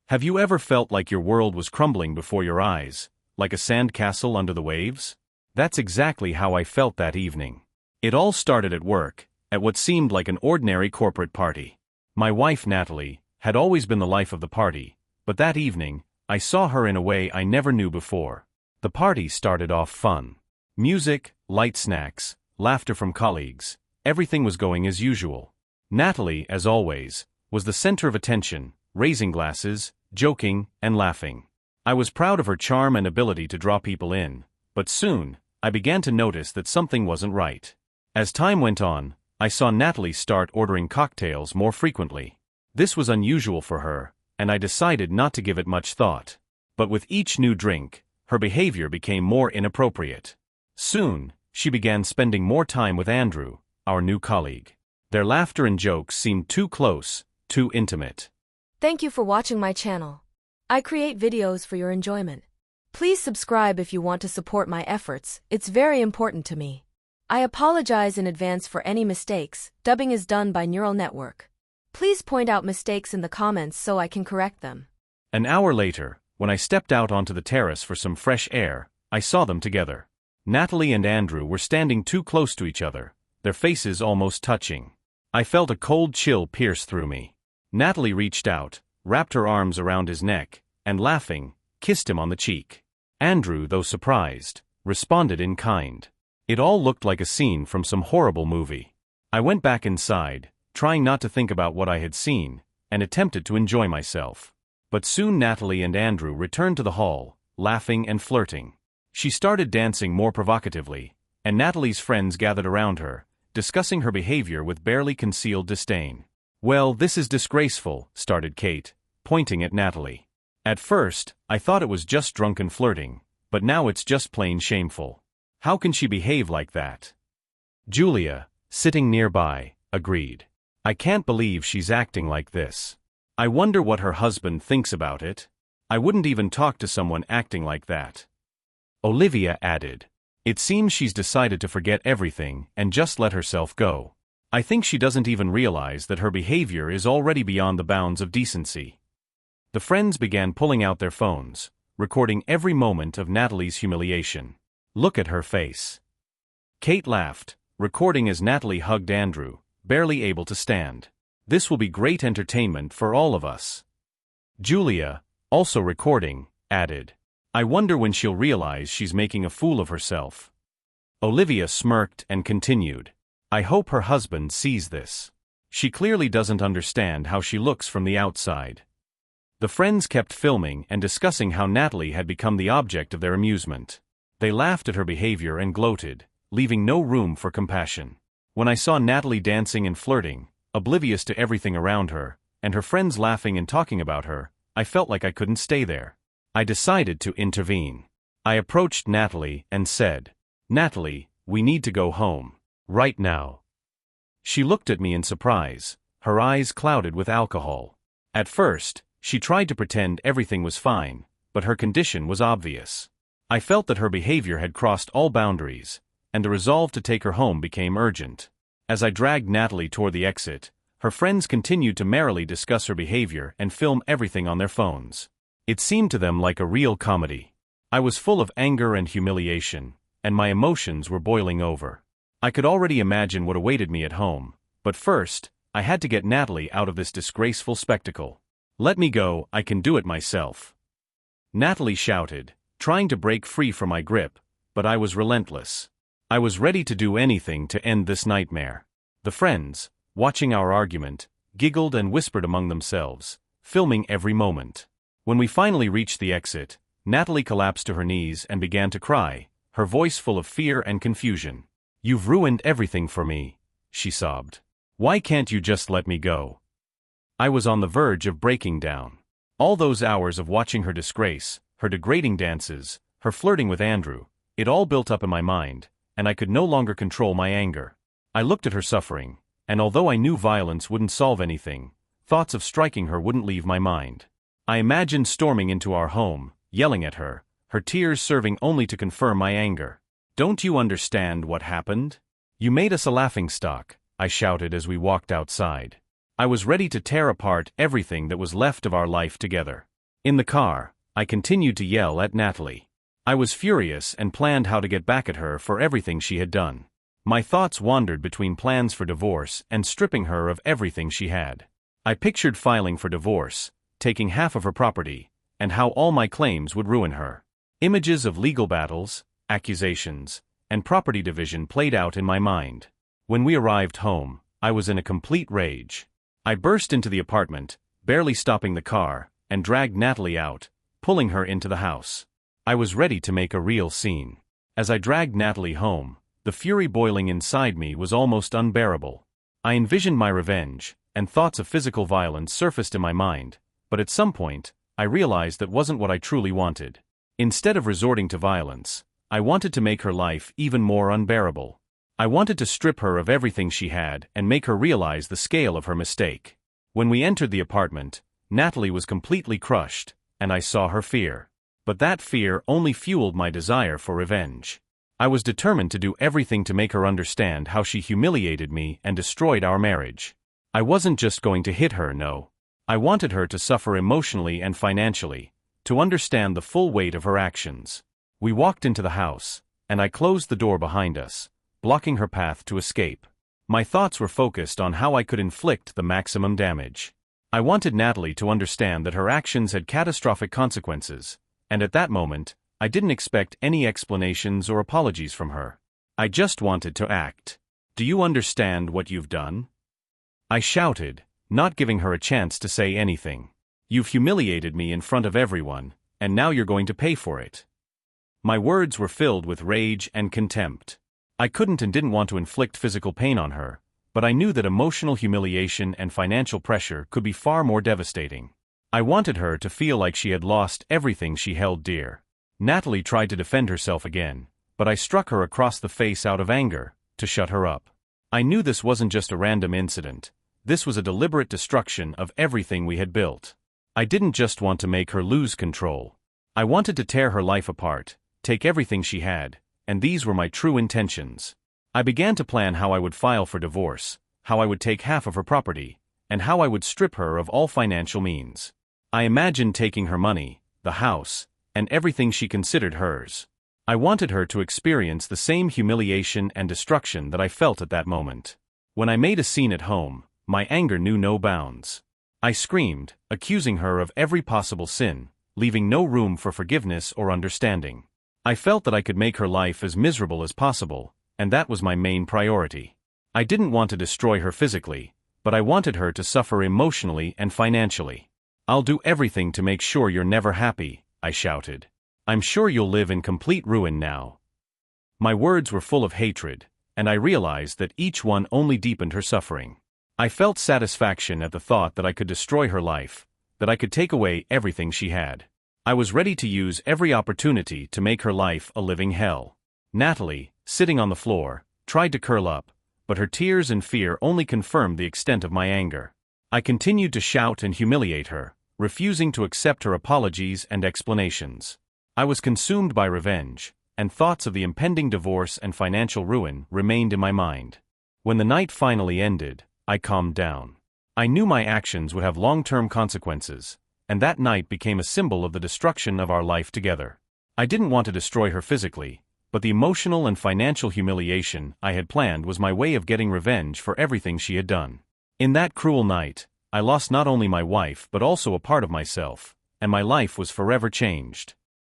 Have you ever felt like your world was crumbling before your eyes, like a sand castle under the waves? That's exactly how I felt that evening. It all started at work, at what seemed like an ordinary corporate party. My wife, Natalie, had always been the life of the party, but that evening, I saw her in a way I never knew before. The party started off fun. Music, light snacks, laughter from colleagues, everything was going as usual. Natalie, as always, was the center of attention, raising glasses, joking, and laughing. I was proud of her charm and ability to draw people in, but soon, I began to notice that something wasn't right. As time went on, I saw Natalie start ordering cocktails more frequently. This was unusual for her, and I decided not to give it much thought. But with each new drink, her behavior became more inappropriate. Soon, she began spending more time with Andrew, our new colleague. Their laughter and jokes seemed too close, too intimate. Thank you for watching my channel. I create videos for your enjoyment. Please subscribe if you want to support my efforts, it's very important to me. I apologize in advance for any mistakes, dubbing is done by neural network. Please point out mistakes in the comments so I can correct them. An hour later, when I stepped out onto the terrace for some fresh air, I saw them together. Natalie and Andrew were standing too close to each other, their faces almost touching. I felt a cold chill pierce through me. Natalie reached out, wrapped her arms around his neck, and laughing, kissed him on the cheek. Andrew, though surprised, responded in kind. It all looked like a scene from some horrible movie. I went back inside, trying not to think about what I had seen, and attempted to enjoy myself. But soon Natalie and Andrew returned to the hall, laughing and flirting. She started dancing more provocatively, and Natalie's friends gathered around her, discussing her behavior with barely concealed disdain. "Well, this is disgraceful," started Kate, pointing at Natalie. "At first, I thought it was just drunken flirting, but now it's just plain shameful. How can she behave like that?" Julia, sitting nearby, agreed. "I can't believe she's acting like this. I wonder what her husband thinks about it. I wouldn't even talk to someone acting like that." Olivia added, "It seems she's decided to forget everything and just let herself go. I think she doesn't even realize that her behavior is already beyond the bounds of decency." The friends began pulling out their phones, recording every moment of Natalie's humiliation. "Look at her face." Kate laughed, recording as Natalie hugged Andrew, barely able to stand. "This will be great entertainment for all of us." Julia, also recording, added, "I wonder when she'll realize she's making a fool of herself." Olivia smirked and continued, "I hope her husband sees this. She clearly doesn't understand how she looks from the outside." The friends kept filming and discussing how Natalie had become the object of their amusement. They laughed at her behavior and gloated, leaving no room for compassion. When I saw Natalie dancing and flirting, oblivious to everything around her, and her friends laughing and talking about her, I felt like I couldn't stay there. I decided to intervene. I approached Natalie and said, "Natalie, we need to go home. Right now." She looked at me in surprise, her eyes clouded with alcohol. At first, she tried to pretend everything was fine, but her condition was obvious. I felt that her behavior had crossed all boundaries, and the resolve to take her home became urgent. As I dragged Natalie toward the exit, her friends continued to merrily discuss her behavior and film everything on their phones. It seemed to them like a real comedy. I was full of anger and humiliation, and my emotions were boiling over. I could already imagine what awaited me at home, but first, I had to get Natalie out of this disgraceful spectacle. "Let me go, I can do it myself." Natalie shouted, trying to break free from my grip, but I was relentless. I was ready to do anything to end this nightmare. The friends, watching our argument, giggled and whispered among themselves, filming every moment. When we finally reached the exit, Natalie collapsed to her knees and began to cry, her voice full of fear and confusion. "You've ruined everything for me," she sobbed. "Why can't you just let me go?" I was on the verge of breaking down. All those hours of watching her disgrace, her degrading dances, her flirting with Andrew, it all built up in my mind, and I could no longer control my anger. I looked at her suffering, and although I knew violence wouldn't solve anything, thoughts of striking her wouldn't leave my mind. I imagined storming into our home, yelling at her, her tears serving only to confirm my anger. "Don't you understand what happened? You made us a laughingstock," I shouted as we walked outside. I was ready to tear apart everything that was left of our life together. In the car, I continued to yell at Natalie. I was furious and planned how to get back at her for everything she had done. My thoughts wandered between plans for divorce and stripping her of everything she had. I pictured filing for divorce, taking half of her property, and how all my claims would ruin her. Images of legal battles, accusations, and property division played out in my mind. When we arrived home, I was in a complete rage. I burst into the apartment, barely stopping the car, and dragged Natalie out, pulling her into the house. I was ready to make a real scene. As I dragged Natalie home, the fury boiling inside me was almost unbearable. I envisioned my revenge, and thoughts of physical violence surfaced in my mind, but at some point, I realized that wasn't what I truly wanted. Instead of resorting to violence, I wanted to make her life even more unbearable. I wanted to strip her of everything she had and make her realize the scale of her mistake. When we entered the apartment, Natalie was completely crushed, and I saw her fear. But that fear only fueled my desire for revenge. I was determined to do everything to make her understand how she humiliated me and destroyed our marriage. I wasn't just going to hit her, no. I wanted her to suffer emotionally and financially, to understand the full weight of her actions. We walked into the house, and I closed the door behind us, blocking her path to escape. My thoughts were focused on how I could inflict the maximum damage. I wanted Natalie to understand that her actions had catastrophic consequences, and at that moment, I didn't expect any explanations or apologies from her. I just wanted to act. "Do you understand what you've done?" I shouted, not giving her a chance to say anything. "You've humiliated me in front of everyone, and now you're going to pay for it." My words were filled with rage and contempt. I couldn't and didn't want to inflict physical pain on her, but I knew that emotional humiliation and financial pressure could be far more devastating. I wanted her to feel like she had lost everything she held dear. Natalie tried to defend herself again, but I struck her across the face out of anger, to shut her up. I knew this wasn't just a random incident. This was a deliberate destruction of everything we had built. I didn't just want to make her lose control. I wanted to tear her life apart, take everything she had, and these were my true intentions. I began to plan how I would file for divorce, how I would take half of her property, and how I would strip her of all financial means. I imagined taking her money, the house, and everything she considered hers. I wanted her to experience the same humiliation and destruction that I felt at that moment. When I made a scene at home, my anger knew no bounds. I screamed, accusing her of every possible sin, leaving no room for forgiveness or understanding. I felt that I could make her life as miserable as possible, and that was my main priority. I didn't want to destroy her physically, but I wanted her to suffer emotionally and financially. "I'll do everything to make sure you're never happy," I shouted. "I'm sure you'll live in complete ruin now." My words were full of hatred, and I realized that each one only deepened her suffering. I felt satisfaction at the thought that I could destroy her life, that I could take away everything she had. I was ready to use every opportunity to make her life a living hell. Natalie, sitting on the floor, tried to curl up, but her tears and fear only confirmed the extent of my anger. I continued to shout and humiliate her, refusing to accept her apologies and explanations. I was consumed by revenge, and thoughts of the impending divorce and financial ruin remained in my mind. When the night finally ended, I calmed down. I knew my actions would have long-term consequences, and that night became a symbol of the destruction of our life together. I didn't want to destroy her physically, but the emotional and financial humiliation I had planned was my way of getting revenge for everything she had done. In that cruel night, I lost not only my wife but also a part of myself, and my life was forever changed.